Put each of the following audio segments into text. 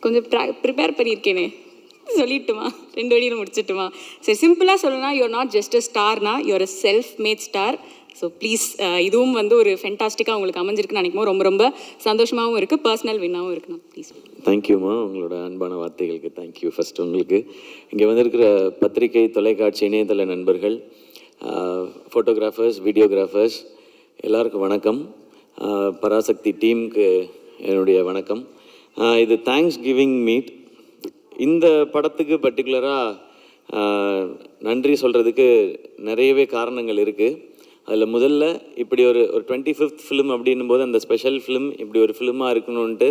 கொஞ்சம் ப்ரிப்பேர் பண்ணியிருக்கேனே, சொல்லிட்டுமா? 2 வழியில் முடிச்சிட்டுமா? சரி, சிம்பிளாக சொல்லணும்னா, யூஆர் நாட் ஜஸ்ட் அ ஸ்டார்னா, you're a self made star. So please, இதுவும் வந்து ஒரு ஃபென்டாஸ்டிக்காக உங்களுக்கு அமைஞ்சிருக்குன்னு நினைக்கும் ரொம்ப ரொம்ப சந்தோஷமாகவும் இருக்குது, பர்சனல் வின்னாகவும் இருக்குண்ணா. ப்ளீஸ். தேங்க்யூம்மா, உங்களோட அன்பான வார்த்தைகளுக்கு தேங்க்யூ. ஃபஸ்ட்டு உங்களுக்கு இங்கே வந்திருக்கிற பத்திரிகை, தொலைக்காட்சி, இணையதள நண்பர்கள், ஃபோட்டோகிராஃபர்ஸ், வீடியோகிராஃபர்ஸ் எல்லாருக்கும் வணக்கம். பராசக்தி டீமுக்கு என்னுடைய வணக்கம். இது தேங்க்ஸ் கிவிங் மீட். இந்த படத்துக்கு பர்டிகுலராக நன்றி சொல்கிறதுக்கு நிறையவே காரணங்கள் இருக்குது. அதில் முதல்ல இப்படி ஒரு 25th ஃபிலிம் அப்படின்னும் போது அந்த ஸ்பெஷல் ஃபிலிம் இப்படி ஒரு ஃபிலிமாக இருக்கணுன்ட்டு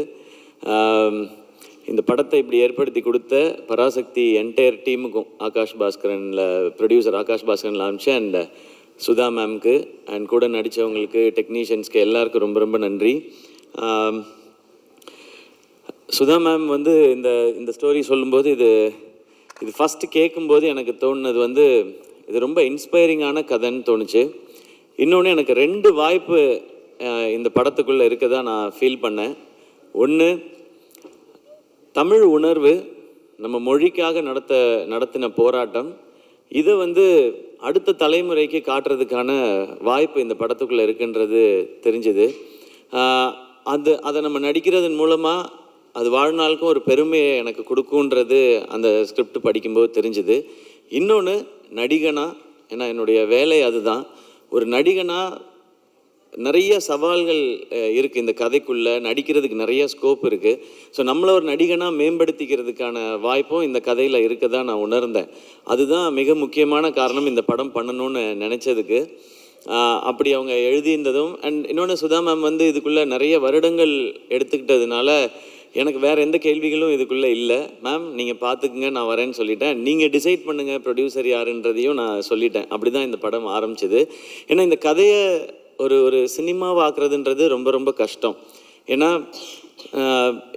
இந்த படத்தை இப்படி ஏற்படுத்தி கொடுத்த பராசக்தி என்டையர் டீமுக்கும், ஆகாஷ் பாஸ்கரனில் producer Akash Baskaran launch and Sudha மேம்க்கு அண்ட் கூட நடித்தவங்களுக்கு, டெக்னீஷியன்ஸ்க்கு எல்லாருக்கும் ரொம்ப ரொம்ப நன்றி. சுதா மேம் வந்து இந்த ஸ்டோரி சொல்லும்போது இது ஃபஸ்ட்டு கேட்கும்போது எனக்கு தோணுனது வந்து இது ரொம்ப இன்ஸ்பைரிங்கான கதைன்னு தோணுச்சு. இன்னொன்று, எனக்கு 2 வாய்ப்பு இந்த படத்துக்குள்ளே இருக்கதா நான் ஃபீல் பண்ணேன். ஒன்று, தமிழ் உணர்வு, நம்ம மொழிக்காக நடத்தின போராட்டம், இதை வந்து அடுத்த தலைமுறைக்கு காட்டுறதுக்கான வாய்ப்பு இந்த படத்துக்குள்ளே இருக்குன்றது தெரிஞ்சுது. அதை நம்ம நடிக்கிறதன் மூலமாக அது வாழ்நாளுக்கும் ஒரு பெருமையை எனக்கு கொடுக்குன்றது அந்த ஸ்கிரிப்ட் படிக்கும்போது தெரிஞ்சுது. இன்னொன்று, நடிகனா, ஏன்னா என்னுடைய வேலை அதுதான், ஒரு நடிகனா நிறைய சவால்கள் இருக்குது இந்த கதைக்குள்ளே, நடிக்கிறதுக்கு நிறைய ஸ்கோப் இருக்குது. ஸோ நம்மளை ஒரு நடிகனாக மேம்படுத்திக்கிறதுக்கான வாய்ப்பும் இந்த கதையில் இருக்க தான் நான் உணர்ந்தேன். அதுதான் மிக முக்கியமான காரணம் இந்த படம் பண்ணணும்னு நினச்சதுக்கு. அப்படி அவங்க எழுதியிருந்ததும் அண்ட் இன்னொன்று, சுதா மேம் வந்து இதுக்குள்ளே நிறைய வருடங்கள் எடுத்துக்கிட்டதுனால எனக்கு வேறு எந்த கேள்விகளும் இதுக்குள்ளே இல்லை. மேம் நீங்கள் பார்த்துக்குங்க, நான் வரேன்னு சொல்லிட்டேன். நீங்கள் டிசைட் பண்ணுங்கள் ப்ரொடியூசர் யாருன்றதையும் நான் சொல்லிட்டேன். அப்படி தான் இந்த படம் ஆரம்பிச்சது. ஏன்னா இந்த கதையை ஒரு சினிமாவாக்குறதுன்றது ரொம்ப ரொம்ப கஷ்டம். ஏன்னா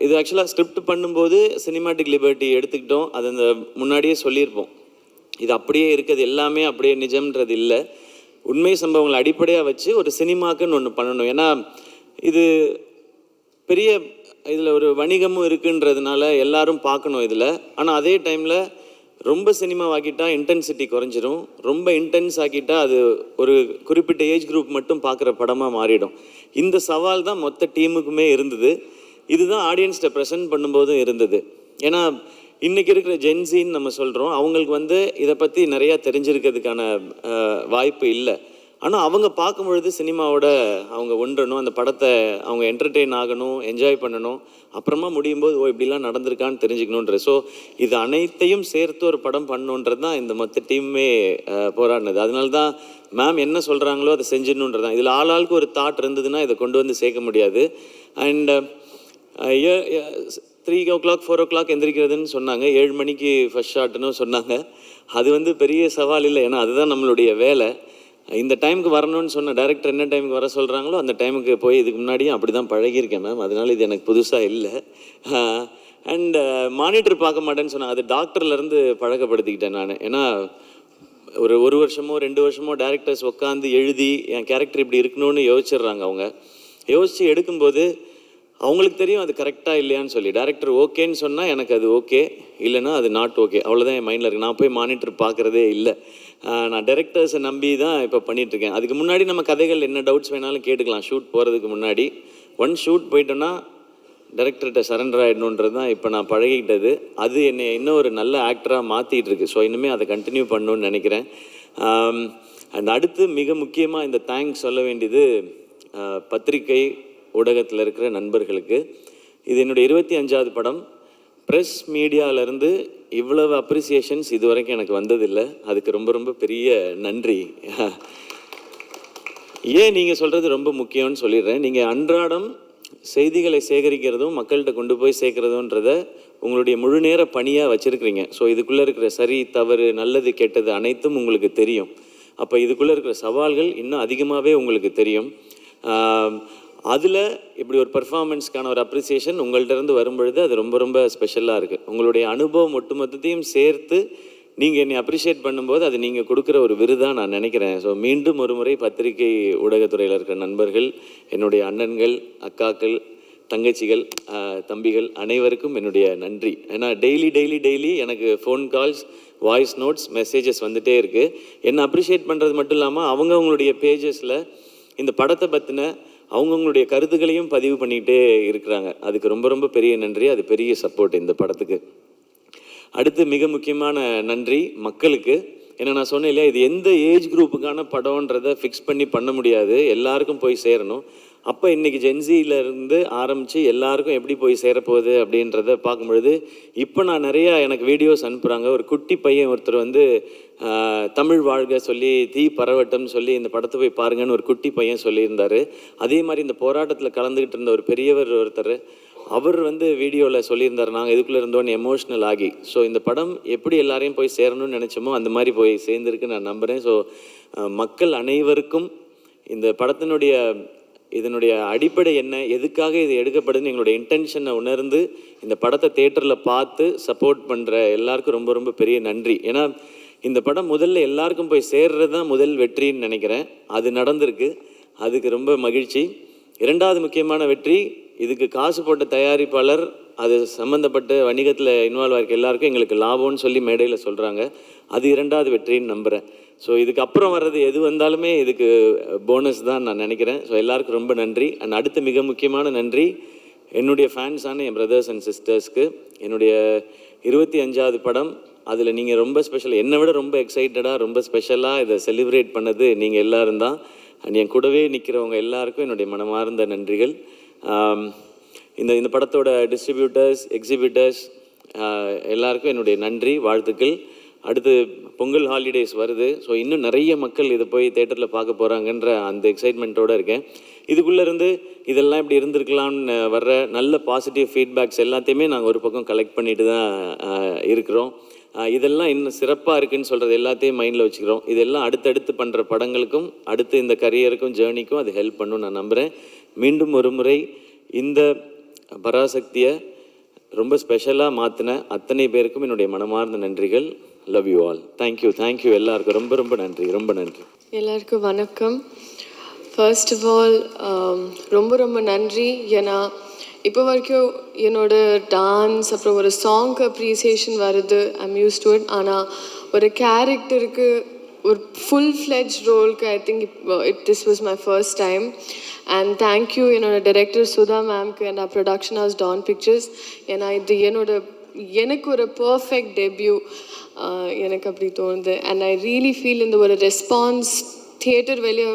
இது ஆக்சுவலாக ஸ்கிரிப்ட் பண்ணும்போது சினிமாட்டிக் லிபர்ட்டி எடுத்துக்கிட்டோம், அது அந்த முன்னாடியே சொல்லியிருப்போம். இது அப்படியே இருக்கிறது எல்லாமே அப்படியே நிஜம்ன்றது இல்லை. உண்மை சம்பவங்களை அடிப்படையாக வச்சு ஒரு சினிமாக்குன்னு ஒன்று பண்ணணும். ஏன்னா இது பெரிய இதில் ஒரு வணிகமும் இருக்குன்றதுனால எல்லாரும் பார்க்கணும் இதில். ஆனால் அதே டைமில் ரொம்ப சினிமாவாக்கிட்டால் இன்டென்சிட்டி குறைஞ்சிரும், ரொம்ப இன்டென்ஸ் ஆக்கிட்டால் அது ஒரு குறிப்பிட்ட ஏஜ் குரூப் மட்டும் பார்க்குற படமாக மாறிடும். இந்த சவால் தான் மொத்த டீமுக்குமே இருந்தது. இதுதான் ஆடியன்ஸ்கிட்ட ப்ரெசென்ட் பண்ணும்போதும் இருந்தது. ஏன்னா இன்றைக்கி இருக்கிற ஜென்சின்னு நம்ம சொல்கிறோம், அவங்களுக்கு வந்து இதை பற்றி நிறையா தெரிஞ்சிருக்கிறதுக்கான வாய்ப்பு இல்லை. ஆனால் அவங்க பார்க்கும்பொழுது சினிமாவோட அவங்க ஒன்றணும், அந்த படத்தை அவங்க என்டர்டெயின் ஆகணும், என்ஜாய் பண்ணணும், அப்புறமா முடியும் போது இப்படிலாம் நடந்திருக்கான்னு தெரிஞ்சுக்கணுன்றது. ஸோ இது அனைத்தையும் சேர்த்து ஒரு படம் பண்ணணுன்றது தான் இந்த மொத்த டீமுமே போராடினது. அதனால தான் மேம் என்ன சொல்கிறாங்களோ அதை செஞ்சிடணுன்றது தான். இதில் ஆளாளுக்கு ஒரு தாட் இருந்ததுன்னா இதை கொண்டு வந்து சேர்க்க முடியாது. அண்ட் 3 o'clock 4 o'clock எந்திரிக்கிறதுன்னு சொன்னாங்க, 7 மணிக்கு ஃபர்ஸ்ட் ஷாட்டுன்னு சொன்னாங்க. அது வந்து பெரிய சவால் இல்லை, ஏன்னா அதுதான் நம்மளுடைய வேலை. இந்த டைமுக்கு வரணும்னு சொன்ன டைரக்டர் என்ன டைமுக்கு வர சொல்கிறாங்களோ அந்த டைமுக்கு போய் இதுக்கு முன்னாடியும் அப்படி தான் பழகியிருக்கேன் மேம். அதனால் இது எனக்கு புதுசாக இல்லை. அண்ட் மானிட்டர் பார்க்க மாட்டேன்னு சொன்னாங்க, அது டாக்டர்லேருந்து பழக்கப்படுத்திக்கிட்டேன் நான். ஏன்னா ஒரு வருஷமோ 2 வருஷமோ டேரக்டர்ஸ் உட்காந்து எழுதி என் கேரக்டர் இப்படி இருக்கணும்னு யோசிச்சிடுறாங்க. அவங்க யோசித்து எடுக்கும்போது அவங்களுக்கு தெரியும் அது கரெக்டாக இல்லையான்னு சொல்லி. டேரக்டர் ஓகேன்னு சொன்னால் எனக்கு அது ஓகே, இல்லைன்னா அது நாட் ஓகே, அவ்வளோதான் என் மைண்டில் இருக்குது. நான் போய் மானிட்டர் பார்க்குறதே இல்லை. நான் டைரக்டர்ஸை நம்பி தான் இப்போ பண்ணிகிட்ருக்கேன். அதுக்கு முன்னாடி நம்ம கதைகள் என்ன டவுட்ஸ் வேணாலும் கேட்டுக்கலாம். ஷூட் போகிறதுக்கு முன்னாடி ஷூட் போயிட்டோன்னா டைரக்டர்கிட்ட சரண்டர் ஆகிடணுன்றது தான் இப்போ நான் பழகிக்கிட்டது. அது என்னை இன்னும் ஒரு நல்ல ஆக்டராக மாற்றிட்டு இருக்கு. ஸோ இனிமேல் அதை கண்டினியூ பண்ணணுன்னு நினைக்கிறேன். அண்ட் அடுத்து மிக முக்கியமாக இந்த தேங்க்ஸ் சொல்ல வேண்டியது பத்திரிகை ஊடகத்தில் இருக்கிற நண்பர்களுக்கு. இது என்னுடைய 25வது படம். ப்ரெஸ் மீடியாவிலேருந்து இவ்வளவு அப்ரிசியேஷன்ஸ் இது வரைக்கும் எனக்கு வந்ததில்லை. அதுக்கு ரொம்ப ரொம்ப பெரிய நன்றி. ஏன் நீங்கள் சொல்கிறது ரொம்ப முக்கியம்னு சொல்லிடுறேன். நீங்கள் அன்றாடம் செய்திகளை சேகரிக்கிறதும் மக்கள்கிட்ட கொண்டு போய் சேர்க்குறதுன்றத உங்களுடைய முழு நேர பணியாக வச்சுருக்கிறீங்க. ஸோ இதுக்குள்ளே இருக்கிற சரி தவறு நல்லது கெட்டது அனைத்தும் உங்களுக்கு தெரியும். அப்போ இதுக்குள்ளே இருக்கிற சவால்கள் இன்னும் அதிகமாகவே உங்களுக்கு தெரியும். அதில் இப்படி ஒரு பர்ஃபார்மன்ஸ்க்கான ஒரு அப்ரிசியேஷன் உங்கள்கிட்ட வரும்பொழுது அது ரொம்ப ரொம்ப ஸ்பெஷலாக இருக்குது. உங்களுடைய அனுபவம் ஒட்டுமொத்தத்தையும் சேர்த்து நீங்கள் என்னை அப்ரிஷியேட் பண்ணும்போது அது நீங்கள் கொடுக்குற ஒரு விருதாக நான் நினைக்கிறேன். ஸோ மீண்டும் ஒரு முறை பத்திரிகை ஊடகத்துறையில் இருக்கிற நண்பர்கள், என்னுடைய அண்ணன்கள், அக்காக்கள், தங்கச்சிகள், தம்பிகள் அனைவருக்கும் என்னுடைய நன்றி. ஏன்னா டெய்லி எனக்கு phone calls, voice notes, messages வந்துகிட்டே இருக்குது. என்னை அப்ரிஷியேட் பண்ணுறது மட்டும் இல்லாமல் அவங்கவுங்களுடைய பேஜஸில் இந்த படத்தை பற்றின அவங்கவுங்களுடைய கருத்துக்களையும் பதிவு பண்ணிகிட்டே இருக்கிறாங்க. அதுக்கு ரொம்ப ரொம்ப பெரிய நன்றி. அது பெரிய சப்போர்ட் இந்த படத்துக்கு. அடுத்து மிக முக்கியமான நன்றி மக்களுக்கு. ஏன்னா நான் சொன்னேன் இல்லையா, இது எந்த ஏஜ் குரூப்புக்கான படம்ன்றதை ஃபிக்ஸ் பண்ணி பண்ண முடியாது, எல்லாருக்கும் போய் சேரணும். அப்போ இன்றைக்கி ஜென்சியிலேருந்து ஆரம்பித்து எல்லாருக்கும் எப்படி போய் சேரப்போகுது அப்படின்றத பார்க்கும்பொழுது இப்போ நான் நிறையா எனக்கு வீடியோஸ் அனுப்புகிறாங்க. ஒரு குட்டி பையன் ஒருத்தர் வந்து தமிழ் வாழ்க சொல்லி தீ பரவட்டம்னு சொல்லி இந்த படத்தை போய் பாருங்கன்னு ஒரு குட்டி பையன் சொல்லியிருந்தார். அதே மாதிரி இந்த போராட்டத்தில் கலந்துக்கிட்டு இருந்த ஒரு பெரியவர் ஒருத்தர், அவர் வந்து வீடியோவில் சொல்லியிருந்தார், நாங்கள் இதுக்குள்ளே இருந்தோன்னு எமோஷ்னல் ஆகி. ஸோ இந்த படம் எப்படி எல்லாரையும் போய் சேரணும்னு நினச்சோமோ அந்த மாதிரி போய் சேர்ந்துருக்கு நான் நம்புகிறேன். ஸோ மக்கள் அனைவருக்கும் இந்த படத்தினுடைய இதனுடைய அடிப்படை என்ன, எதுக்காக இது எடுக்கப்படுதுன்னு எங்களுடைய இன்டென்ஷனை உணர்ந்து இந்த படத்தை தேட்டரில் பார்த்து சப்போர்ட் பண்ணுற எல்லாருக்கும் ரொம்ப ரொம்ப பெரிய நன்றி. ஏன்னா இந்த படம் முதல்ல எல்லாருக்கும் போய் சேர்றது தான் முதல் வெற்றின்னு நினைக்கிறேன். அது நடந்திருக்கு, அதுக்கு ரொம்ப மகிழ்ச்சி. இரண்டாவது முக்கியமான வெற்றி, இதுக்கு காசு போட்ட தயாரிப்பாளர், அது சம்மந்தப்பட்ட வணிகத்தில் இன்வால்வ் ஆகிருக்க எல்லாருக்கும் எங்களுக்கு லாபம்னு சொல்லி மேடையில் சொல்கிறாங்க. அது இரண்டாவது வெற்றின்னு நம்புகிறேன். ஸோ இதுக்கப்புறம் வர்றது எது வந்தாலுமே இதுக்கு போனஸ் தான் நான் நினைக்கிறேன். ஸோ எல்லாருக்கும் ரொம்ப நன்றி. அண்ட் அடுத்து மிக முக்கியமான நன்றி என்னுடைய ஃபேன்ஸான என் பிரதர்ஸ் அண்ட் சிஸ்டர்ஸ்க்கு. என்னுடைய 25வது படம், அதில் நீங்கள் ரொம்ப ஸ்பெஷல், என்னை விட ரொம்ப எக்ஸைட்டடாக ரொம்ப ஸ்பெஷலாக இதை செலிப்ரேட் பண்ணது நீங்கள் எல்லோரும் தான். அண்ட் என் கூடவே நிற்கிறவங்க எல்லாருக்கும் என்னுடைய மனமார்ந்த நன்றிகள். இந்த படத்தோட டிஸ்ட்ரிபியூட்டர்ஸ், எக்ஸிபிட்டர்ஸ் எல்லாருக்கும் என்னுடைய நன்றி, வாழ்த்துக்கள். அடுத்து பொங்கல் ஹாலிடேஸ் வருது. ஸோ இன்னும் நிறைய மக்கள் இதை போய் தேட்டரில் பார்க்க போகிறாங்கன்ற அந்த எக்ஸைட்மெண்ட்டோடு இருக்கேன். இதுக்குள்ளேருந்து இதெல்லாம் இப்படி இருந்திருக்கலாம்னு வர்ற நல்ல பாசிட்டிவ் ஃபீட்பேக்ஸ் எல்லாத்தையுமே நாங்கள் ஒரு பக்கம் கலெக்ட் பண்ணிட்டு தான் இருக்கிறோம். இதெல்லாம் இன்னும் சிறப்பாக இருக்குதுன்னு சொல்கிறது எல்லாத்தையும் மைண்டில் வச்சுக்கிறோம். இதெல்லாம் அடுத்தடுத்து பண்ணுற படங்களுக்கும் அடுத்து இந்த கரியருக்கும் ஜேர்னிக்கும் அது ஹெல்ப் பண்ணும் நான் நம்புகிறேன். மீண்டும் ஒரு முறை இந்த பராசக்தியை ரொம்ப ஸ்பெஷலாக மாற்றின அத்தனை பேருக்கும் என்னுடைய மனமார்ந்த நன்றிகள். Love you all. தேங்க்யூ எல்லாருக்கும் ரொம்ப ரொம்ப நன்றி, ரொம்ப நன்றி. எல்லாருக்கும் வணக்கம். ஃபர்ஸ்ட் ஆஃப் ஆல் ரொம்ப ரொம்ப நன்றி. ஏன்னா இப்போ வரைக்கும் என்னோட டான்ஸ் அப்புறம் ஒரு சாங்க்கு அப்ரிசியேஷன் வருது, ஐம் யூஸ் டு இட். ஆனால் ஒரு கேரக்டருக்கு ஒரு ஃபுல் ஃப்ளெஜ் ரோலுக்கு I think this was my first time. And thank you என்னோட டைரக்டர் சுதா மேம்க்கு and production house Dawn Pictures. ஏன்னா இது எனக்கு ஒரு பர்ஃபெக்ட் டெபியூ எனக்கு அப்படி தோணுது. அண்ட் ஐ ரியலி ஃபீல் இந்த ஒரு ரெஸ்பான்ஸ் தியேட்டர் வெளியே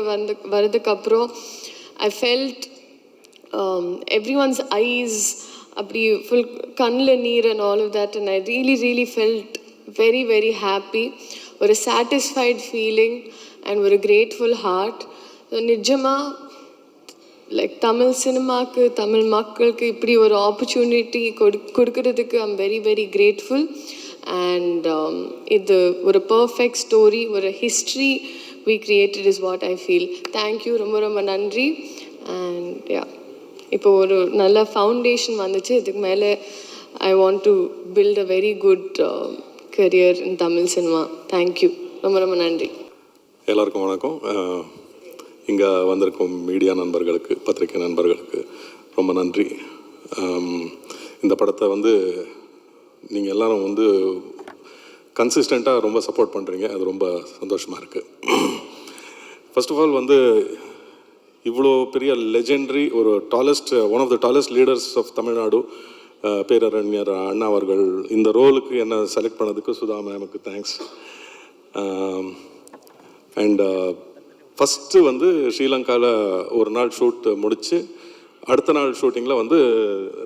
வரதுக்கப்புறம் ஐ ஃபெல்ட் everyone's eyes அப்படி ஃபுல் கண்ணில் நீர் and all of that. And I really felt very very happy, ஒரு சாட்டிஸ்ஃபைட் ஃபீலிங் அண்ட் ஒரு கிரேட்ஃபுல் ஹார்ட். நிஜமாக லைக் தமிழ் சினிமாவுக்கு, தமிழ் மக்களுக்கு இப்படி ஒரு ஆப்பர்ச்சுனிட்டி கொடுக்கறதுக்கு I'm very very grateful. And இது ஒரு பர்ஃபெக்ட் ஸ்டோரி, ஒரு history we created is what I feel. Thank you, ரொம்ப ரொம்ப நன்றி. அண்ட் இப்போ ஒரு நல்ல ஃபவுண்டேஷன் வந்துச்சு. இதுக்கு மேலே I want to build a very good career in Tamil cinema. Thank you, ரொம்ப ரொம்ப நன்றி. எல்லாருக்கும் வணக்கம். இங்கே வந்திருக்கும் மீடியா நண்பர்களுக்கு, பத்திரிகை நண்பர்களுக்கு ரொம்ப நன்றி. இந்த படத்தை நீங்கள் எல்லாரும் கன்சிஸ்டண்ட்டாக ரொம்ப சப்போர்ட் பண்ணுறீங்க, அது ரொம்ப சந்தோஷமாக இருக்குது. ஃபர்ஸ்ட் ஆஃப் ஆல் இவ்வளோ பெரிய லெஜெண்டரி, ஒரு one of the tallest leaders of Tamil Nadu, பேரறிஞர் அண்ணா அவர்கள் இந்த ரோலுக்கு என்னை செலக்ட் பண்ணதுக்கு சுதா மேமுக்கு தேங்க்ஸ். அண்ட் ஃபஸ்ட்டு ஸ்ரீலங்காவில் ஒரு நாள் ஷூட் முடித்து அடுத்த நாள் ஷூட்டிங்கில்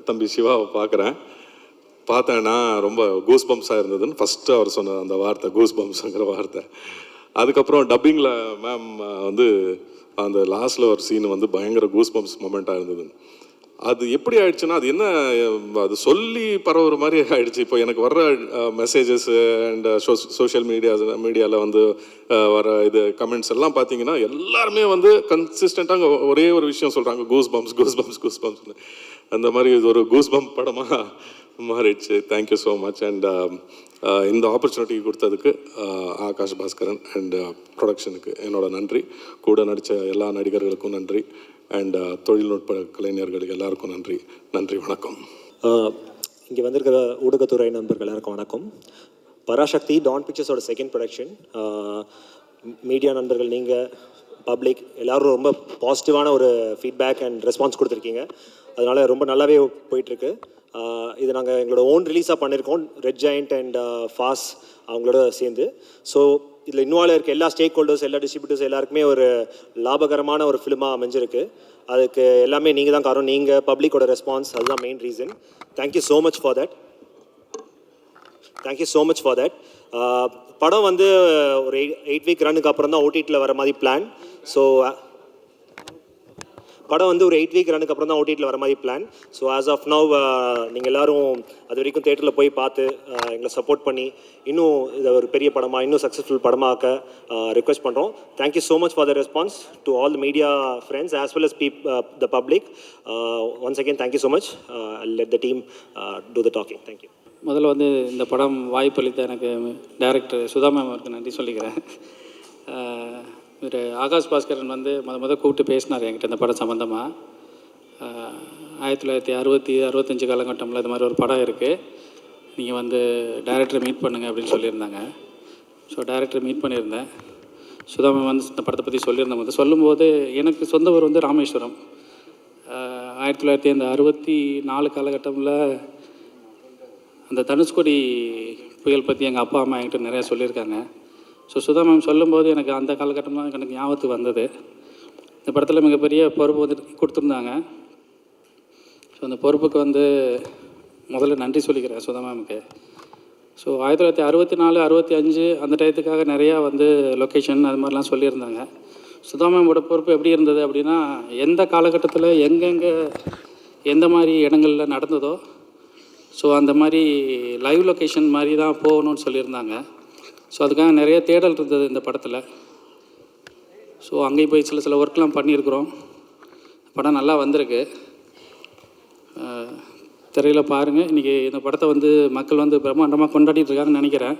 தம்பி சிவாவை பார்த்தேன்னா ரொம்ப கூஸ் பம்ப்ஸாக இருந்ததுன்னு ஃபஸ்ட்டு அவர் சொன்ன அந்த வார்த்தை, கூஸ் பம்ப்ஸுங்கிற வார்த்தை. அதுக்கப்புறம் டப்பிங்கில் மேம் அந்த லாஸ்ட்டில் ஒரு சீன் பயங்கர கூஸ் பம்ப்ஸ் மொமெண்ட்டாக இருந்தது. அது எப்படி ஆயிடுச்சுன்னா, அது என்ன, அது சொல்லி பரவுற மாதிரி ஆயிடுச்சு. இப்போ எனக்கு வர்ற மெசேஜஸ் அண்ட் சோஷியல் மீடியாவில் வர கமெண்ட்ஸ் எல்லாம் பார்த்தீங்கன்னா எல்லாருமே கன்சிஸ்டண்ட்டாக ஒரே ஒரு விஷயம் சொல்கிறாங்க, கூஸ் பம்ப்ஸ்னு. அந்த மாதிரி இது ஒரு கூஸ் பம்ப் படமாக மாறிடுச்சு. Thank you so much. அண்ட் இந்த ஆப்பர்ச்சுனிட்டி கொடுத்ததுக்கு ஆகாஷ் பாஸ்கரன் அண்ட் ப்ரொடக்ஷனுக்கு என்னோட நன்றி. கூட நடித்த எல்லா நடிகர்களுக்கும் நன்றி. அண்ட் தொழில்நுட்ப கலைஞர்களுக்கு எல்லாருக்கும் நன்றி. நன்றி, வணக்கம். இங்கே வந்திருக்கிற ஊடகத்துறை நண்பர்கள் எல்லாருக்கும் வணக்கம். பராசக்தி டான் பிக்சர்ஸோட செகண்ட் ப்ரொடக்ஷன். மீடியா நண்பர்கள், நீங்கள், பப்ளிக் எல்லாரும் ரொம்ப பாசிட்டிவான ஒரு ஃபீட்பேக் அண்ட் ரெஸ்பான்ஸ் கொடுத்துருக்கீங்க. அதனால் ரொம்ப நல்லாவே போயிட்டுருக்கு. இது நாங்கள் எங்களோட ஓன் ரிலீஸாக பண்ணியிருக்கோம், ரெட் ஜெயண்ட் அண்ட் ஃபாஸ் அவங்களோட சேர்ந்து. ஸோ இதில் இன்வால்வ் இருக்க எல்லா ஸ்டேக் ஹோல்டர்ஸ், எல்லா டிஸ்ட்ரிபியூட்டர்ஸ் எல்லாருக்குமே ஒரு லாபகரமான ஒரு ஃபிலிமாக அமைஞ்சிருக்கு. அதுக்கு எல்லாமே நீங்கள் தான் காரணம். நீங்கள், பப்ளிக்கோட ரெஸ்பான்ஸ், அதுதான் main reason. Thank you so much for that. Thank you so much for that. படம் வந்து ஒரு 8 வீக் ரன்னுக்கு அப்புறம் தான் ஓடிடியில் வர மாதிரி பிளான். ஸோ படம் வந்து ஒரு 8 வீக் ரன்னுக்கு அப்புறம் தான் ஓடிடியில் வர மாதிரி plan. So as of now நீங்கள் எல்லோரும் அது வரைக்கும் தேட்டரில் போய் பார்த்து எங்களை சப்போர்ட் பண்ணி இன்னும் இதை ஒரு பெரிய படமாக, இன்னும் சக்ஸஸ்ஃபுல் படமாக்க ரிக்வெஸ்ட் பண்ணுறோம். Thank you so much for the response to all the media friends as well as the public. Once again thank you so much. Let the team do the talking. Thank you. முதல்ல வந்து இந்த படம் வாய்ப்பளித்த எனக்கு டைரக்டர் சுதா மேம் அவருக்கு நன்றி சொல்லிக்கிறேன். இவர் ஆகாஷ் பாஸ்கரன் வந்து முதல் கூப்பிட்டு பேசினார் என்கிட்ட இந்த படம் சம்மந்தமாக. 1960-65 காலகட்டமில் இது மாதிரி ஒரு படம் இருக்குது, நீங்கள் வந்து டைரக்டரை மீட் பண்ணுங்கள் அப்படின்னு சொல்லியிருந்தாங்க. ஸோ டைரக்டரை மீட் பண்ணியிருந்தேன். சுதா மேம் வந்து இந்த படத்தை பற்றி சொல்லியிருந்தாங்க. சொல்லும்போது எனக்கு சொந்த ஊர் வந்து ராமேஸ்வரம். 1964 காலகட்டமில் அந்த தனுஷ்கோடி புயல் பற்றி எங்கள் அப்பா அம்மா என்கிட்ட நிறையா சொல்லியிருக்காங்க. ஸோ சுதா மேம் சொல்லும்போது எனக்கு அந்த காலகட்டம் தான் எனக்கு ஞாபகத்துக்கு வந்தது. இந்த படத்தில் மிகப்பெரிய பொறுப்பு வந்து கொடுத்துருந்தாங்க. ஸோ அந்த பொறுப்புக்கு வந்து முதல்ல நன்றி சொல்லிக்கிறேன் சுதா மேமுக்கு. ஸோ 1964-65 அந்த டயத்துக்காக நிறையா வந்து லொக்கேஷன் அது மாதிரிலாம் சொல்லியிருந்தாங்க. சுதா மேமோட பொறுப்பு எப்படி இருந்தது அப்படின்னா, எந்த காலகட்டத்தில் எங்கெங்கே எந்த மாதிரி இடங்களில் நடந்ததோ ஸோ அந்த மாதிரி லைவ் லொக்கேஷன் மாதிரி தான் போகணும்னு சொல்லியிருந்தாங்க. ஸோ அதுக்காக நிறைய தேடல் இருந்தது இந்த படத்தில். ஸோ அங்கேயும் போய் சில ஒர்க்லாம் பண்ணியிருக்கிறோம். படம் நல்லா வந்திருக்கு. திரையில் பாருங்கள். இன்றைக்கி இந்த படத்தை வந்து மக்கள் வந்து பிரம்மாண்டமாக கொண்டாடிட்டு இருக்காங்கன்னு நினைக்கிறேன்.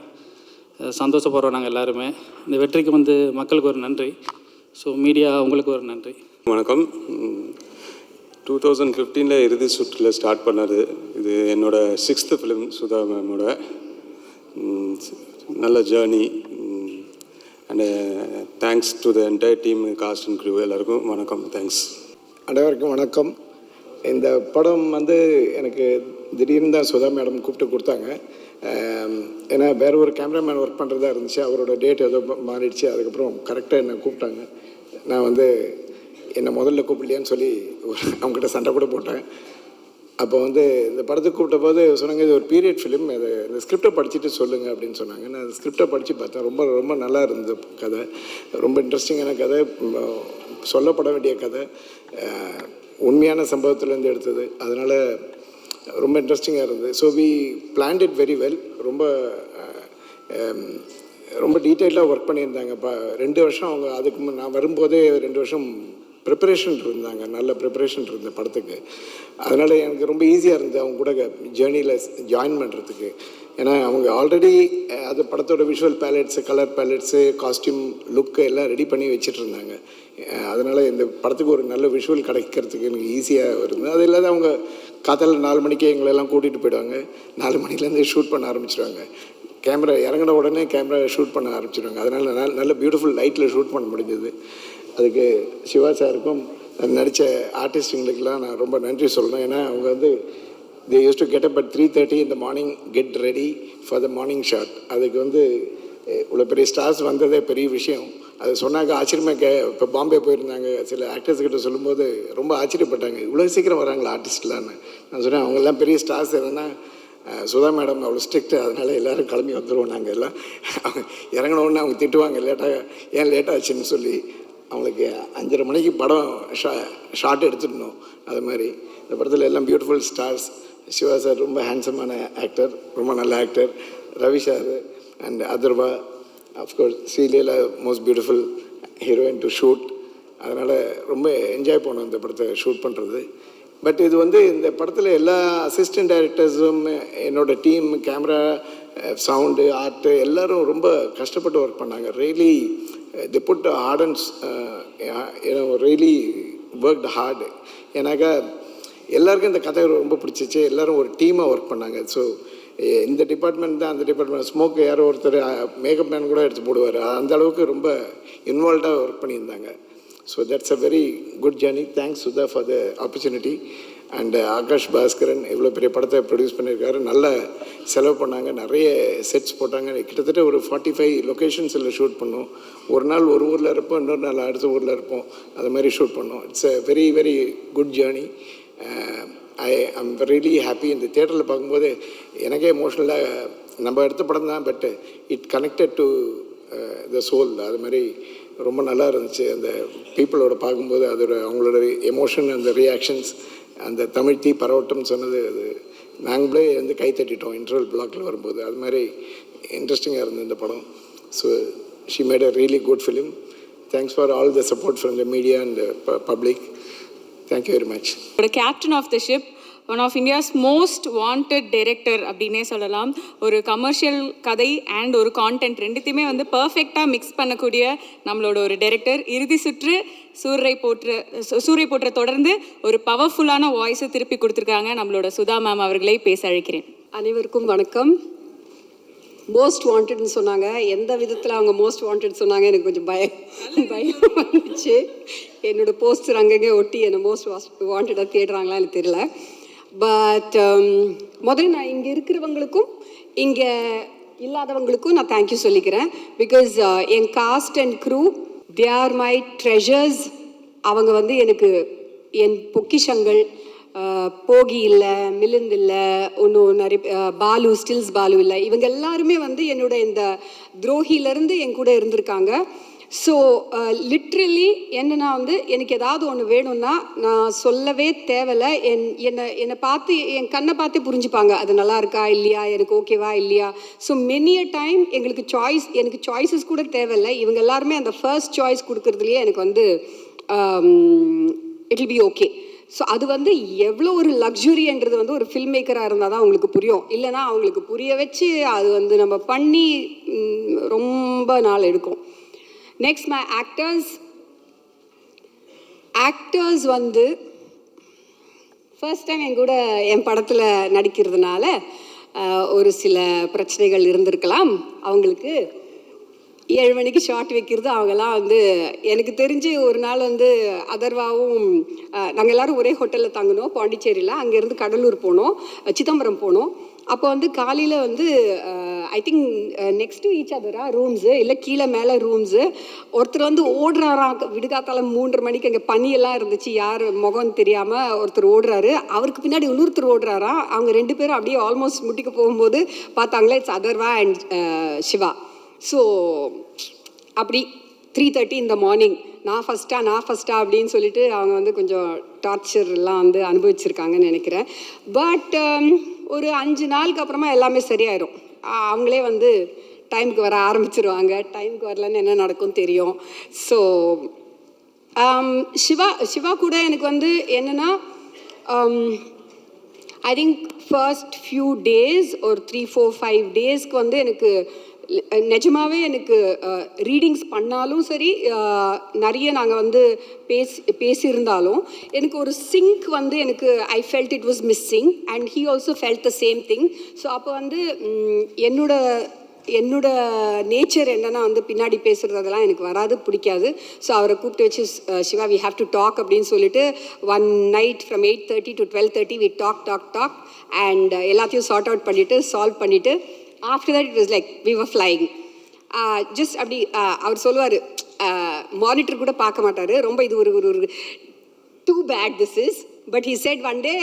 சந்தோஷப்படுறோம் நாங்கள் எல்லாருமே. இந்த வெற்றிக்கு வந்து மக்களுக்கு ஒரு நன்றி. ஸோ மீடியா உங்களுக்கு ஒரு நன்றி. வணக்கம். 2015 இறுதி சுற்றில் ஸ்டார்ட் பண்ணது. இது என்னோடய 6th ஃபிலிம் சுதா மேமோட. நல்ல journey. And thanks to the entire team, cast and crew எல்லாருக்கும் வணக்கம். தேங்க்ஸ். அனைவருக்கும் வணக்கம். இந்த படம் வந்து எனக்கு திடீர்னு தான் சுதா மேடம் கூப்பிட்டு கொடுத்தாங்க. ஏன்னா வேறு ஒரு கேமராமேன் ஒர்க் பண்ணுறதா இருந்துச்சு, அவரோட டேட் ஏதோ மாறிடுச்சு. அதுக்கப்புறம் கரெக்டாக என்னை கூப்பிட்டாங்க. நான் வந்து என்னை முதல்ல கூப்பிடலையான்னு சொல்லி அவங்ககிட்ட சண்டை கூட போட்டேன். அப்போ வந்து இந்த படத்துக்கு கூப்பிட்ட போது சொன்னாங்க, இது ஒரு பீரியட் ஃபிலிம், அது இந்த ஸ்கிரிப்டை படிச்சுட்டு சொல்லுங்கள் அப்படின்னு சொன்னாங்க. நான் அந்த ஸ்கிரிப்டை படித்து பார்த்தேன். ரொம்ப ரொம்ப நல்லா இருந்தது கதை. ரொம்ப இன்ட்ரெஸ்டிங்கான கதை, சொல்லப்பட வேண்டிய கதை, உண்மையான சம்பவத்துலேருந்து எடுத்தது. அதனால் ரொம்ப இன்ட்ரெஸ்டிங்காக இருந்தது. So we planned it very well. ரொம்ப டீட்டெயிலாக ஒர்க் பண்ணியிருந்தாங்க. 2 வருஷம் அவங்க அதுக்கு நான் வரும்போதே 2 வருஷம் ப்ரிப்பரேஷன் இருந்தாங்க. நல்ல ப்ரிப்பரேஷன் இருந்த படத்துக்கு. அதனால் எனக்கு ரொம்ப ஈஸியாக இருந்தது அவங்க கூட ஜேர்னியில் ஜாயின் பண்ணுறதுக்கு. ஏன்னா அவங்க ஆல்ரெடி அது படத்தோட visual palettes, colour palettes, costume, look எல்லாம் ரெடி பண்ணி வச்சுட்டு இருந்தாங்க. அதனால் இந்த படத்துக்கு ஒரு நல்ல விஷுவல் கிடைக்கிறதுக்கு எனக்கு ஈஸியாக இருந்தது. அது இல்லாத அவங்க காத்தால 4 மணிக்கே எங்களெல்லாம் கூட்டிகிட்டு போயிடுவாங்க. 4 மணிலேருந்து ஷூட் பண்ண ஆரம்பிச்சிடுவாங்க. கேமரா இறங்கின உடனே கேமரா ஷூட் பண்ண ஆரம்பிச்சிடுவாங்க. அதனால் நல்ல பியூட்டிஃபுல் லைட்டில் ஷூட் பண்ண முடிஞ்சது. அதுக்கு சிவா சாருக்கும் நடித்த ஆர்டிஸ்ட்டுங்களுக்கெல்லாம் நான் ரொம்ப நன்றி சொல்லணும். ஏன்னா அவங்க வந்து they used to get up at 3:30 in the morning, get ready for the morning shot. அதுக்கு வந்து இவ்வளோ பெரிய ஸ்டார்ஸ் வந்ததே பெரிய விஷயம். அது சொன்னாக்க ஆச்சரியமாக இப்போ பாம்பே போயிருந்தாங்க, சில ஆக்டர்ஸ்கிட்ட சொல்லும்போது ரொம்ப ஆச்சரியப்பட்டாங்க, இவ்வளோ சீக்கிரம் வராங்களா ஆர்டிஸ்ட்லான்னு. நான் சொன்னேன், அவங்கெல்லாம் பெரிய ஸ்டார்ஸ். என்னென்னா சுதா மேடம் அவ்வளோ ஸ்ட்ரிக்ட்டு, அதனால் எல்லோரும் கிளம்பி வந்துடுவோம். நாங்கள் எல்லாம் இறங்கினோடனே அவங்க திட்டுவாங்க, ஏன் லேட்டாச்சுன்னு சொல்லி. அவங்களுக்கு 5:30 மணிக்கு படம் ஷார்ட் எடுத்துடணும். அது மாதிரி இந்த படத்தில் எல்லாம் பியூட்டிஃபுல் ஸ்டார்ஸ். சிவா சார் ரொம்ப ஹேண்ட்ஸமான ஆக்டர், ரொம்ப நல்ல actor. Ravi sir and Atharva, of course Sreeleela, most beautiful heroine to shoot. அதனால் ரொம்ப என்ஜாய் பண்ணோம் இந்த படத்தை ஷூட் பண்ணுறது. பட் இது வந்து இந்த படத்தில் எல்லா அசிஸ்டன்ட் டைரக்டர்ஸும், என்னோடய டீம், கேமரா, சவுண்டு, ஆர்ட்டு எல்லோரும் ரொம்ப கஷ்டப்பட்டு ஒர்க் பண்ணாங்க. Really they put hard and really worked hard. ஏன்னாக்கா எல்லாருக்கும் இந்த கதை ரொம்ப பிடிச்சிச்சு. எல்லோரும் ஒரு டீமாக ஒர்க் பண்ணாங்க. ஸோ இந்த டிபார்ட்மெண்ட் தான் அந்த டிபார்ட்மெண்ட், ஸ்மோக் யாரோ ஒருத்தர் மேக்கப் மேன் கூட எடுத்து போடுவார். அந்த அளவுக்கு ரொம்ப இன்வால்வ்டாக ஒர்க் பண்ணியிருந்தாங்க. So that's a very good journey. Thanks Sudha for the opportunity. And Aakash Baskaran இவ்வளோ பெரிய படத்தை ப்ரொடியூஸ் பண்ணியிருக்காரு. நல்ல செலவு பண்ணாங்க, நிறைய செட்ஸ் போட்டாங்க. கிட்டத்தட்ட ஒரு 45 லொக்கேஷன்ஸில் ஷூட் பண்ணோம். ஒரு நாள் ஒரு ஊரில் இருப்போம், இன்னொரு நாள் அடுத்த ஊரில் இருப்போம். அது மாதிரி ஷூட் பண்ணோம். It's a very very good journey. I'm really happy. இந்த தியேட்டரில் பார்க்கும்போது எனக்கே எமோஷ்னலாக, நம்ம எடுத்த படம் தான், but it connected to the soul. அது மாதிரி ரொம்ப நல்லா இருந்துச்சு. அந்த பீப்புளோட பார்க்கும்போது அதோட அவங்களோட எமோஷன், அந்த ரியாக்ஷன்ஸ், அந்த தமிழ் தீ பரவட்டம் சொன்னது, அது நாங்களே வந்து கை தட்டிட்டோம் இன்டர்வல் பிளாக்கில் வரும்போது. அது மாதிரி இன்ட்ரெஸ்டிங்காக இருந்தது இந்த படம். So she made a really good film. Thanks for all the support from the media and public. Thank you very much. Captain of the ship, one of India's most wanted director அப்படின்னே சொல்லலாம். ஒரு கமர்ஷியல் கதை and ஒரு content ரெண்டுத்தையுமே வந்து பர்ஃபெக்டாக mix பண்ணக்கூடிய நம்மளோட ஒரு டைரக்டர். இறுதி சுற்று சூரை போற்ற தொடர்ந்து ஒரு பவர்ஃபுல்லான வாய்ஸை திருப்பி கொடுத்துருக்காங்க நம்மளோட சுதா மேம் அவர்களை பேச அழைக்கிறேன். அனைவருக்கும் வணக்கம். மோஸ்ட் வாண்டட்னு சொன்னாங்க. எந்த விதத்தில் அவங்க மோஸ்ட் வாண்டட் சொன்னாங்க எனக்கு கொஞ்சம் பயம் வந்துச்சு. என்னோடய போஸ்டர் அங்கங்கே ஒட்டி என்னை மோஸ்ட் வாண்டடாக தேடுறாங்களா எனக்கு தெரியல. பட் முதல்ல நான் இங்கே இருக்கிறவங்களுக்கும் இங்கே இல்லாதவங்களுக்கும் நான் தேங்க்யூ சொல்லிக்கிறேன். பிகாஸ் என் cast and crew, they are my treasures. அவங்க வந்து எனக்கு என் பொக்கிஷங்கள். போகி இல்லை, மிலிந்த் இல்லை, ஒன்றும் நிறைய பாலு, ஸ்டில்ஸ் பாலு இல்லை. இவங்க எல்லாருமே வந்து என்னோட இந்த துரோகியிலேருந்து என் கூட இருந்திருக்காங்க. ஸோ லிட்ரலி என்னன்னா வந்து எனக்கு ஏதாவது ஒன்று வேணும்னா நான் சொல்லவே தேவையில்லை. என்னை பார்த்து, என் கண்ணை பார்த்தே புரிஞ்சுப்பாங்க அது நல்லா இருக்கா இல்லையா, எனக்கு ஓகேவா இல்லையா. ஸோ மெனி அ டைம் எனக்கு சாய்ஸஸ் கூட தேவையில்லை. இவங்க எல்லாருமே அந்த ஃபர்ஸ்ட் சாய்ஸ் கொடுக்குறதுலையே எனக்கு வந்து it will be okay. So அது வந்து எவ்வளோ ஒரு லக்ஸுரின்றது வந்து ஒரு ஃபில்ம் மேக்கராக இருந்தால் தான் அவங்களுக்கு புரியும். இல்லைனா அவங்களுக்கு புரிய வச்சு அது வந்து நம்ம பண்ணி ரொம்ப நாள் எடுக்கும். நெக்ஸ்ட் மை ஆக்டர்ஸ் வந்து ஃபர்ஸ்ட் டைம் என் கூட என் படத்தில் நடிக்கிறதுனால ஒரு சில பிரச்சனைகள் இருந்திருக்கலாம். அவங்களுக்கு 7 மணிக்கு ஷார்ட் வைக்கிறது, அவங்கெல்லாம் வந்து எனக்கு தெரிஞ்சு ஒரு நாள் வந்து அதர்வாவும் நாங்கள் எல்லோரும் ஒரே ஹோட்டலில் தங்கினோம் பாண்டிச்சேரியில். அங்கேருந்து கடலூர் போனோம், சிதம்பரம் போனோம். அப்போ வந்து காலையில் வந்து I think next to each அதரா ரூம்ஸு, இல்லை கீழே மேலே ரூம்ஸு. ஒருத்தர் வந்து ஓடுறாராம் விடுகாத்தால 3:30 மணிக்கு. அங்கே பனியெல்லாம் இருந்துச்சு, யார் முகம் தெரியாமல் ஒருத்தர் ஓடுறாரு. அவருக்கு பின்னாடி இன்னொருத்தர் ஓடுறாராம். அவங்க 2 பேரும் அப்படியே ஆல்மோஸ்ட் முட்டிக்கு போகும்போது பார்த்தாங்களே it's Atharva and Siva. So அப்படி 3:30 இந்த மார்னிங் நான் ஃபஸ்ட்டா அப்படின்னு சொல்லிட்டு அவங்க வந்து கொஞ்சம் டார்ச்சர்லாம் வந்து அனுபவிச்சிருக்காங்கன்னு நினைக்கிறேன். பட் ஒரு 5 நாளுக்கு அப்புறமா எல்லாமே சரியாயிடும். அவங்களே வந்து டைமுக்கு வர ஆரம்பிச்சிருவாங்க. டைமுக்கு வரலன்னு என்ன நடக்கும் தெரியும். ஸோ சிவா கூட எனக்கு வந்து என்னென்னா I think first few days ஒரு 3-4-5 டேஸ்க்கு வந்து எனக்கு நிஜமாகவே எனக்கு ரீடிங்ஸ் பண்ணாலும் சரி, நிறைய நாங்கள் வந்து பேசியிருந்தாலும் எனக்கு ஒரு சிங்க் வந்து எனக்கு I felt it was missing and he also felt the same thing. So அப்போ வந்து என்னோட நேச்சர் என்னென்னா வந்து பின்னாடி பேசுகிறது அதெல்லாம் எனக்கு வராது, பிடிக்காது. ஸோ அவரை கூப்பிட்டு வச்சு Siva we have to talk அப்படின்னு சொல்லிட்டு one night from 8:30 to 12:30 we talk and எல்லாத்தையும் சார்ட் அவுட் பண்ணிவிட்டு சால்வ் பண்ணிவிட்டு after that it was like we were flying. Just அப்படி அவர் சொல்லுவார், மானிட்டர் கூட பார்க்க மாட்டார். ரொம்ப இது ஒரு too bad this is. But he said one day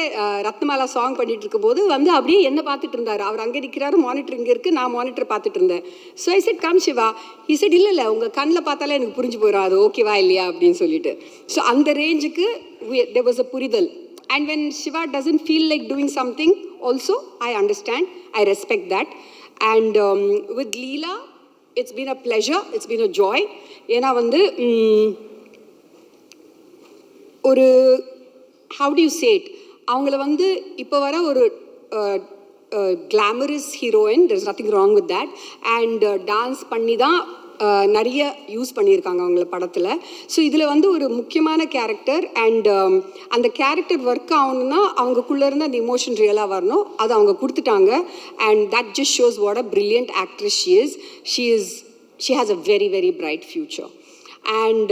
Ratnamala song பண்ணிட்டு இருக்கும்போது வந்து அப்படியே என்ன பார்த்துட்டு இருந்தார். அவர் அங்கே இருக்கிறாரு, மானிட்டர் இங்கே இருக்குது, நான் மானிட்டர் பார்த்துட்டு இருந்தேன். So I said come Siva. he said இல்லை உங்கள் கண்ணில் பார்த்தாலே எனக்கு புரிஞ்சு போயிடும் அது ஓகேவா இல்லையா அப்படின்னு சொல்லிட்டு. ஸோ அந்த ரேஞ்சுக்கு there was a புரிதல். And when Shiva doesn't feel like doing something also, I understand, I respect that. And with Leela, it's been a pleasure, it's been a joy. ஏன்னா வந்து ஒரு how do you say it, அவங்கள வந்து இப்போ வர ஒரு glamorous heroine, there's nothing wrong with that. And dance பண்ணி தான் நிறைய யூஸ் பண்ணியிருக்காங்க அவங்கள படத்தில். ஸோ இதில் வந்து ஒரு முக்கியமான கேரக்டர் அண்ட் அந்த கேரக்டர் ஒர்க் ஆகணும்னா அவங்களுக்குள்ளே இருந்து அந்த இமோஷன் ரியலாக வரணும். அதை அவங்க கொடுத்துட்டாங்க. And that just shows what a brilliant actress she has a very, very bright future. And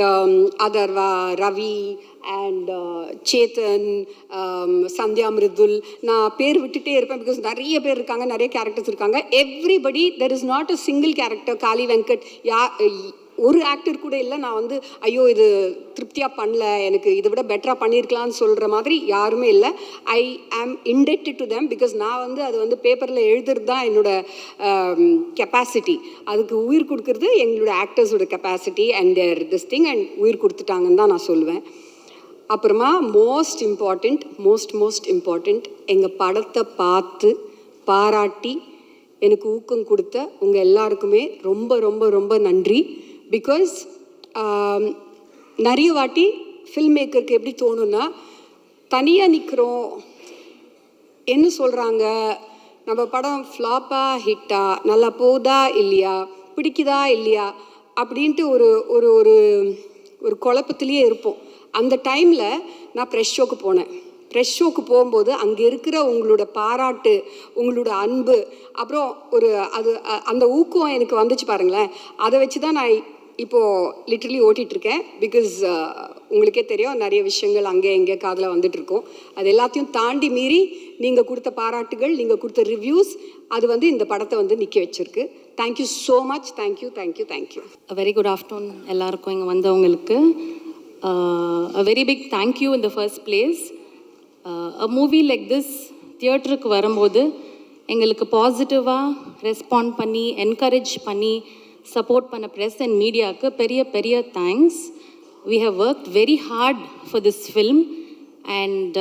Adarva, Ravi, and Chetan, Sandhya Mridul, நான் பேர் விட்டுட்டே இருப்பேன் பிகாஸ் நிறைய பேர் இருக்காங்க, நிறைய கேரக்டர்ஸ் இருக்காங்க. Everybody, there is not a single character. Kaali Venkat, ஒரு ஆக்டர் கூட இல்லை நான் வந்து ஐயோ இது திருப்தியாக பண்ணல, எனக்கு இதை விட பெட்டராக பண்ணியிருக்கலாம்னு சொல்கிற மாதிரி யாருமே இல்லை. ஐ ஆம் இண்டெப்டட் டு தெம் பிகாஸ் நான் வந்து அது வந்து பேப்பரில் எழுதுறது தான் என்னோடய கெப்பாசிட்டி. அதுக்கு உயிர் கொடுக்கறது எங்களோட ஆக்டர்ஸோட capacity and their this thing, and உயிர் கொடுத்துட்டாங்கன்னு தான் நான் சொல்லுவேன். அப்புறமா மோஸ்ட் இம்பார்ட்டண்ட் எங்கள் படத்தை பார்த்து பாராட்டி எனக்கு ஊக்கம் கொடுத்த உங்கள் எல்லாருக்குமே ரொம்ப ரொம்ப ரொம்ப நன்றி. பிகாஸ் நிறைய வாட்டி ஃபில்ம் மேக்கருக்கு எப்படி தோணுன்னா, தனியாக நிற்கிறோம், என்ன சொல்கிறாங்க, நம்ம படம் ஃப்ளாப்பா ஹிட்டா, நல்லா போதா இல்லையா, பிடிக்குதா இல்லையா அப்படின்ட்டு ஒரு ஒரு ஒரு ஒரு குழப்பத்திலேயே இருப்போம். அந்த டைமில் நான் ப்ரெஷ் ஷோக்கு போனேன். ப்ரெஷ் ஷோக்கு போகும்போது அங்கே இருக்கிற உங்களோட பாராட்டு, உங்களோட அன்பு, அப்புறம் ஒரு அந்த ஊக்கம் எனக்கு வந்துச்சு பாருங்களேன். அதை வச்சு தான் நான் இப்போது லிட்ரலி ஓட்டிகிட்ருக்கேன். பிகாஸ் உங்களுக்கே தெரியும் நிறைய விஷயங்கள் அங்கே எங்கே காதில் வந்துட்டுருக்கோம். அது எல்லாத்தையும் தாண்டி மீறி நீங்கள் கொடுத்த பாராட்டுகள், நீங்கள் கொடுத்த ரிவ்யூஸ், அது வந்து இந்த படத்தை வந்து நிற்க வச்சுருக்கு. Thank you so much. Thank you. Very good afternoon எல்லாருக்கும் இங்கே வந்தவங்களுக்கு. A very big thank you in the first place. A movie like this தியேட்டருக்கு வரும்போது எங்களுக்கு பாசிட்டிவாக ரெஸ்பாண்ட் பண்ணி என்கரேஜ் பண்ணி சப்போர்ட் பண்ண ப்ரெஸ் அண்ட் மீடியாவுக்கு பெரிய பெரிய thanks. We have worked very hard for this film and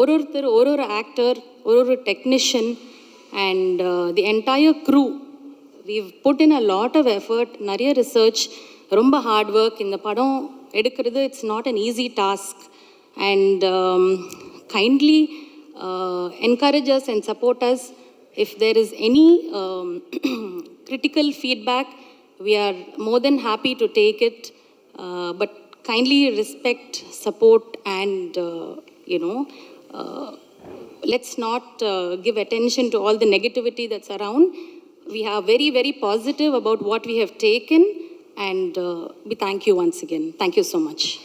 ஒருத்தர் ஒரு ஆக்டர், ஒரு technician and the entire crew, we've put in a lot of effort, நிறைய ரிசர்ச், ரொம்ப ஹார்ட் ஒர்க். இந்த படம் எடுக்கிறது it's not an easy task. And kindly encourage us and support us. If there is any critical feedback, we are more than happy to take it. But kindly respect, support, and let's not give attention to all the negativity that's around. We are very, very positive about what we have taken, and we thank you once again. Thank you so much.